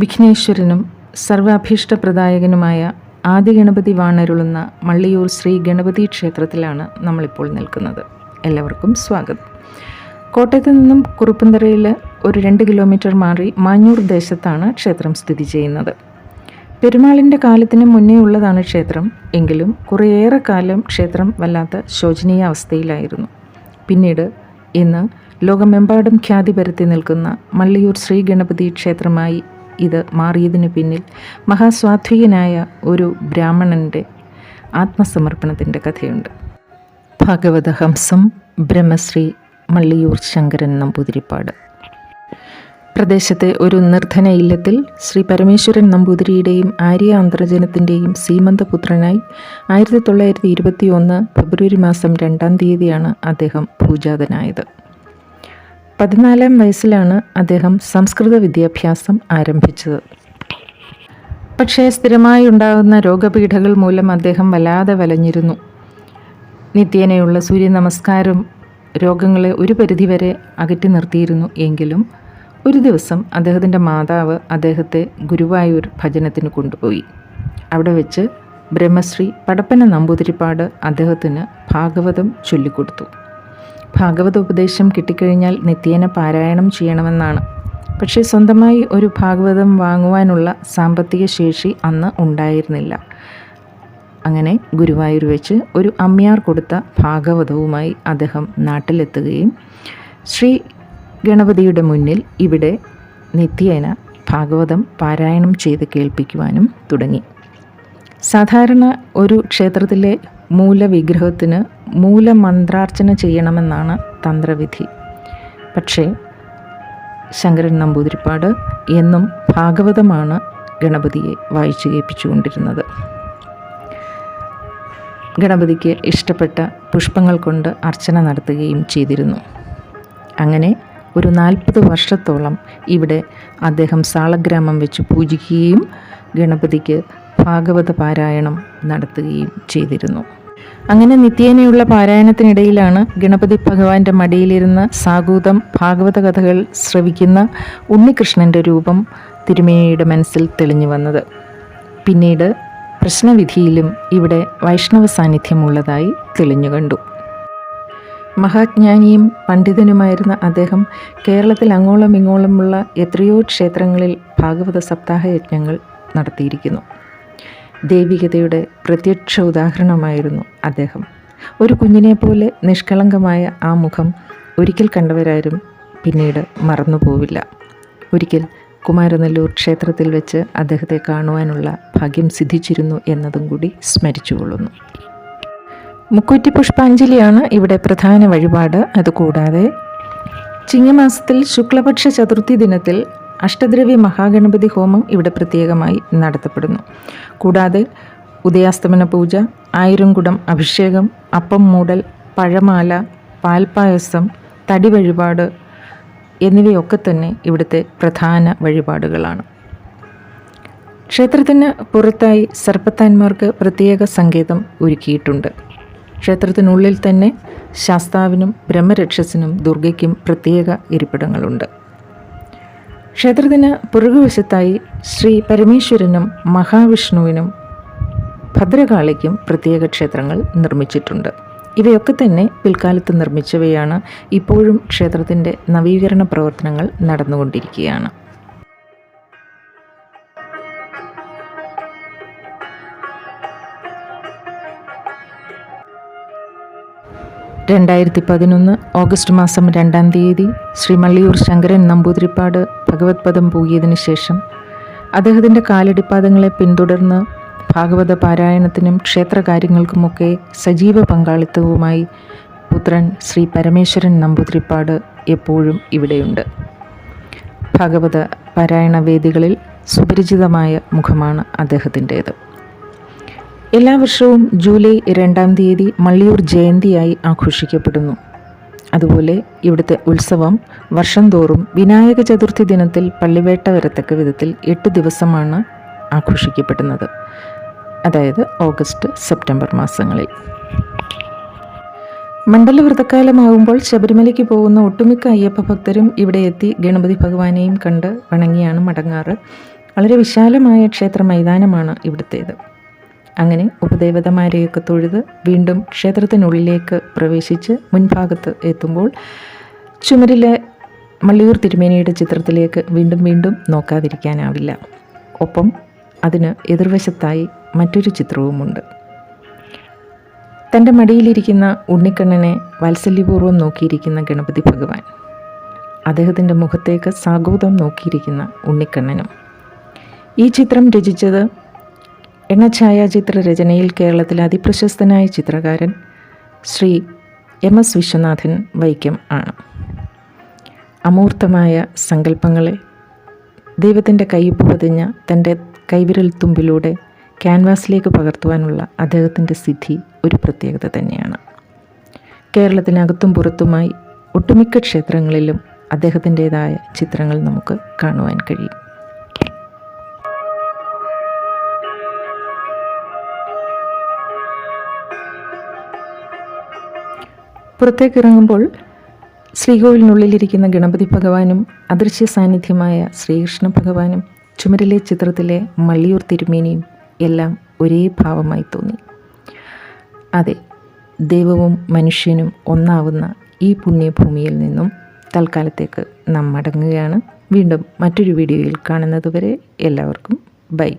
വിഘ്നേശ്വരനും സർവാഭീഷ്ടപ്രദായകനുമായ ആദിഗണപതി വാണരുളുന്ന മള്ളിയൂർ ശ്രീ ഗണപതി ക്ഷേത്രത്തിലാണ് നമ്മളിപ്പോൾ നിൽക്കുന്നത്. എല്ലാവർക്കും സ്വാഗതം. കോട്ടയത്ത് നിന്നും കുറുപ്പന്തറയിൽ ഒരു 2 കിലോമീറ്റർ മാറി മാഞ്ഞൂർ ദേശത്താണ് ക്ഷേത്രം സ്ഥിതി ചെയ്യുന്നത്. പെരുമാളിൻ്റെ കാലത്തിന് മുന്നേ ഉള്ളതാണ് ക്ഷേത്രം. എങ്കിലും കുറേയേറെ കാലം ക്ഷേത്രം വല്ലാത്ത ശോചനീയ അവസ്ഥയിലായിരുന്നു. പിന്നീട് ഇന്ന് ലോകമെമ്പാടും ഖ്യാതി പരത്തി നിൽക്കുന്ന മള്ളിയൂർ ശ്രീ ഗണപതി ക്ഷേത്രമായി ഇത് മാറിയതിനു പിന്നിൽ മഹാസ്വാത്വികനായ ഒരു ബ്രാഹ്മണൻ്റെ ആത്മസമർപ്പണത്തിൻ്റെ കഥയുണ്ട്. ഭാഗവതഹംസം ബ്രഹ്മശ്രീ മള്ളിയൂർ ശങ്കരൻ നമ്പൂതിരിപ്പാട്. പ്രദേശത്തെ ഒരു നിർധന ഇല്ലത്തിൽ ശ്രീ പരമേശ്വരൻ നമ്പൂതിരിയുടെയും ആര്യ അന്തർജനത്തിൻ്റെയും സീമന്തപുത്രനായി 1921 ഫെബ്രുവരി മാസം 2-ാം തീയതിയാണ് അദ്ദേഹം ഭൂജാതനായത്. 14-ാം വയസ്സിലാണ് അദ്ദേഹം സംസ്കൃത വിദ്യാഭ്യാസം ആരംഭിച്ചത്. പക്ഷേ സ്ഥിരമായി ഉണ്ടാകുന്ന രോഗപീഠകൾ മൂലം അദ്ദേഹം വല്ലാതെ വലഞ്ഞിരുന്നു. നിത്യേനയുള്ള സൂര്യനമസ്കാരം രോഗങ്ങളെ ഒരു പരിധിവരെ അകറ്റി നിർത്തിയിരുന്നു. എങ്കിലും ഒരു ദിവസം അദ്ദേഹത്തിൻ്റെ മാതാവ് അദ്ദേഹത്തെ ഗുരുവായൂർ ഭജനത്തിന് കൊണ്ടുപോയി. അവിടെ വെച്ച് ബ്രഹ്മശ്രീ പടപ്പന നമ്പൂതിരിപ്പാട് അദ്ദേഹത്തിന് ഭാഗവതം ചൊല്ലിക്കൊടുത്തു. ഭാഗവതോപദേശം കിട്ടിക്കഴിഞ്ഞാൽ നിത്യേന പാരായണം ചെയ്യണമെന്നാണ്. പക്ഷേ സ്വന്തമായി ഒരു ഭാഗവതം വാങ്ങുവാനുള്ള സാമ്പത്തിക ശേഷി അന്ന് ഉണ്ടായിരുന്നില്ല. അങ്ങനെ ഗുരുവായൂർ വെച്ച് ഒരു അമ്മിയാർ കൊടുത്ത ഭാഗവതവുമായി അദ്ദേഹം നാട്ടിലെത്തുകയും ശ്രീ ഗണപതിയുടെ മുന്നിൽ ഇവിടെ നിത്യേന ഭാഗവതം പാരായണം ചെയ്ത് കേൾപ്പിക്കുവാനും തുടങ്ങി. സാധാരണ ഒരു ക്ഷേത്രത്തിലെ മൂലവിഗ്രഹത്തിന് മൂലമന്ത്രാർച്ചന ചെയ്യണമെന്നാണ് തന്ത്രവിധി. പക്ഷേ ശങ്കരൻ നമ്പൂതിരിപ്പാട് എന്നും ഭാഗവതമാണ് ഗണപതിയെ വായിച്ചു കേൾപ്പിച്ചുകൊണ്ടിരുന്നത്. ഗണപതിക്ക് ഇഷ്ടപ്പെട്ട പുഷ്പങ്ങൾ കൊണ്ട് അർച്ചന നടത്തുകയും ചെയ്തിരുന്നു. അങ്ങനെ ഒരു 40 വർഷത്തോളം ഇവിടെ അദ്ദേഹം സാളഗ്രാമം വെച്ച് പൂജിക്കുകയും ഗണപതിക്ക് ഭാഗവത പാരായണം നടത്തുകയും ചെയ്തിരുന്നു. അങ്ങനെ നിത്യേനയുള്ള പാരായണത്തിനിടയിലാണ് ഗണപതി ഭഗവാന്റെ മടിയിലിരുന്ന് സാഗൂതം ഭാഗവത കഥകൾ ശ്രവിക്കുന്ന ഉണ്ണികൃഷ്ണൻ്റെ രൂപം തിരുമേനിയുടെ മനസ്സിൽ തെളിഞ്ഞു വന്നത്. പിന്നീട് പ്രശ്നവിധിയിലും ഇവിടെ വൈഷ്ണവ സാന്നിധ്യമുള്ളതായി തെളിഞ്ഞു കണ്ടു. മഹാജ്ഞാനിയും പണ്ഡിതനുമായിരുന്ന അദ്ദേഹം കേരളത്തിൽ അങ്ങോളം ഇങ്ങോളമുള്ള എത്രയോ ക്ഷേത്രങ്ങളിൽ ഭാഗവത സപ്താഹ യജ്ഞങ്ങൾ നടത്തിയിരിക്കുന്നു. ദൈവികതയുടെ പ്രത്യക്ഷ ഉദാഹരണമായിരുന്നു അദ്ദേഹം. ഒരു കുഞ്ഞിനെ പോലെ നിഷ്കളങ്കമായ ആ മുഖം ഒരിക്കൽ കണ്ടവരാരും പിന്നീട് മറന്നുപോവില്ല. ഒരിക്കൽ കുമാരനെല്ലൂർ ക്ഷേത്രത്തിൽ വെച്ച് അദ്ദേഹത്തെ കാണുവാനുള്ള ഭാഗ്യം സിദ്ധിച്ചിരുന്നു എന്നതും കൂടി സ്മരിച്ചുകൊള്ളുന്നു. മുക്കൂറ്റി പുഷ്പാഞ്ജലിയാണ് ഇവിടെ പ്രധാന വഴിപാട്. അതുകൂടാതെ ചിങ്ങമാസത്തിൽ ശുക്ലപക്ഷ ചതുർത്ഥി ദിനത്തിൽ അഷ്ടദ്രവ്യ മഹാഗണപതി ഹോമം ഇവിടെ പ്രത്യേകമായി നടത്തപ്പെടുന്നു. കൂടാതെ ഉദയാസ്തമന പൂജ, 1000 കുടം അഭിഷേകം, അപ്പം മൂടൽ, പഴമാല, പാൽപ്പായസം, തടി വഴിപാട് എന്നിവയൊക്കെ തന്നെ ഇവിടുത്തെ പ്രധാന വഴിപാടുകളാണ്. ക്ഷേത്രത്തിന് പുറത്തായി സർപ്പത്താന്മാർക്ക് പ്രത്യേക സങ്കേതം ഒരുക്കിയിട്ടുണ്ട്. ക്ഷേത്രത്തിനുള്ളിൽ തന്നെ ശാസ്താവിനും ബ്രഹ്മരക്ഷസിനും ദുർഗയ്ക്കും പ്രത്യേക ഇരിപ്പിടങ്ങളുണ്ട്. ക്ഷേത്രത്തിന് പുറകുവശത്തായി ശ്രീ പരമേശ്വരനും മഹാവിഷ്ണുവിനും ഭദ്രകാളിക്കും പ്രത്യേക ക്ഷേത്രങ്ങൾ നിർമ്മിച്ചിട്ടുണ്ട്. ഇവയൊക്കെ തന്നെ പിൽക്കാലത്ത് നിർമ്മിച്ചവയാണ്. ഇപ്പോഴും ക്ഷേത്രത്തിൻ്റെ നവീകരണ പ്രവർത്തനങ്ങൾ നടന്നുകൊണ്ടിരിക്കുകയാണ്. 2011 ഓഗസ്റ്റ് മാസം 2-ാം തീയതി ശ്രീ മള്ളിയൂർ ശങ്കരൻ നമ്പൂതിരിപ്പാട് ഭഗവത് പദം പൂകിയതിനു ശേഷം അദ്ദേഹത്തിൻ്റെ കാലടിപ്പാദങ്ങളെ പിന്തുടർന്ന് ഭാഗവത പാരായണത്തിനും ക്ഷേത്രകാര്യങ്ങൾക്കുമൊക്കെ സജീവ പങ്കാളിത്തവുമായി പുത്രൻ ശ്രീ പരമേശ്വരൻ നമ്പൂതിരിപ്പാട് എപ്പോഴും ഇവിടെയുണ്ട്. ഭാഗവത പാരായണ വേദികളിൽ സുപരിചിതമായ മുഖമാണ് അദ്ദേഹത്തിൻ്റേത്. എല്ലാ വർഷവും ജൂലൈ 2-ാം തീയതി മള്ളിയൂർ ജയന്തിയായി ആഘോഷിക്കപ്പെടുന്നു. അതുപോലെ ഇവിടുത്തെ ഉത്സവം വർഷം തോറും വിനായക ചതുർത്ഥി ദിനത്തിൽ പള്ളിവേട്ട വരത്തക്ക വിധത്തിൽ 8 ദിവസമാണ് ആഘോഷിക്കപ്പെടുന്നത്. അതായത് ഓഗസ്റ്റ് സെപ്റ്റംബർ മാസങ്ങളിൽ. മണ്ഡലവ്രതക്കാലമാകുമ്പോൾ ശബരിമലയ്ക്ക് പോകുന്ന ഒട്ടുമിക്ക അയ്യപ്പ ഭക്തരും ഇവിടെ എത്തി ഗണപതി ഭഗവാനെയും കണ്ട് വണങ്ങിയാണ് മടങ്ങാറ്. വളരെ വിശാലമായ ക്ഷേത്ര മൈതാനമാണ് ഇവിടുത്തേത്. അങ്ങനെ ഉപദേവതമാരെയൊക്കെ തൊഴുത് വീണ്ടും ക്ഷേത്രത്തിനുള്ളിലേക്ക് പ്രവേശിച്ച് മുൻഭാഗത്ത് എത്തുമ്പോൾ ചുമരിലെ മള്ളിയൂർ തിരുമേനിയുടെ ചിത്രത്തിലേക്ക് വീണ്ടും വീണ്ടും നോക്കാതിരിക്കാനാവില്ല. ഒപ്പം അതിന് എതിർവശത്തായി മറ്റൊരു ചിത്രവുമുണ്ട്. തൻ്റെ മടിയിലിരിക്കുന്ന ഉണ്ണിക്കണ്ണനെ വാത്സല്യപൂർവ്വം നോക്കിയിരിക്കുന്ന ഗണപതി ഭഗവാൻ, അദ്ദേഹത്തിൻ്റെ മുഖത്തേക്ക് സാഗോദം നോക്കിയിരിക്കുന്ന ഉണ്ണിക്കണ്ണനും. ഈ ചിത്രം രചിച്ചത് എണ്ണഛായാചിത്ര രചനയിൽ കേരളത്തിലെ അതിപ്രശസ്തനായ ചിത്രകാരൻ ശ്രീ MS വിശ്വനാഥൻ വൈക്കം ആണ്. അമൂർത്തമായ സങ്കല്പങ്ങളെ ദൈവത്തിൻ്റെ കയ്യൊപ്പ് പതിഞ്ഞ തൻ്റെ കൈവിരൽ തുമ്പിലൂടെ ക്യാൻവാസിലേക്ക് പകർത്തുവാനുള്ള അദ്ദേഹത്തിൻ്റെ സിദ്ധി ഒരു പ്രത്യേകത തന്നെയാണ്. കേരളത്തിനകത്തും പുറത്തുമായി ഒട്ടുമിക്ക ക്ഷേത്രങ്ങളിലും അദ്ദേഹത്തിൻ്റേതായ ചിത്രങ്ങൾ നമുക്ക് കാണുവാൻ കഴിയും. പുറത്തേക്കിറങ്ങുമ്പോൾ ശ്രീകോവിലിനുള്ളിലിരിക്കുന്ന ഗണപതി ഭഗവാനും അദൃശ്യ സാന്നിധ്യമായ ശ്രീകൃഷ്ണ ഭഗവാനും ചുമരിലെ ചിത്രത്തിലെ മള്ളിയൂർ തിരുമേനിയും എല്ലാം ഒരേ ഭാവമായി തോന്നി. അതെ, ദൈവവും മനുഷ്യനും ഒന്നാവുന്ന ഈ പുണ്യഭൂമിയിൽ നിന്നും തൽക്കാലത്തേക്ക് നാം മടങ്ങുകയാണ്. വീണ്ടും മറ്റൊരു വീഡിയോയിൽ കാണുന്നതുവരെ എല്ലാവർക്കും ബൈ.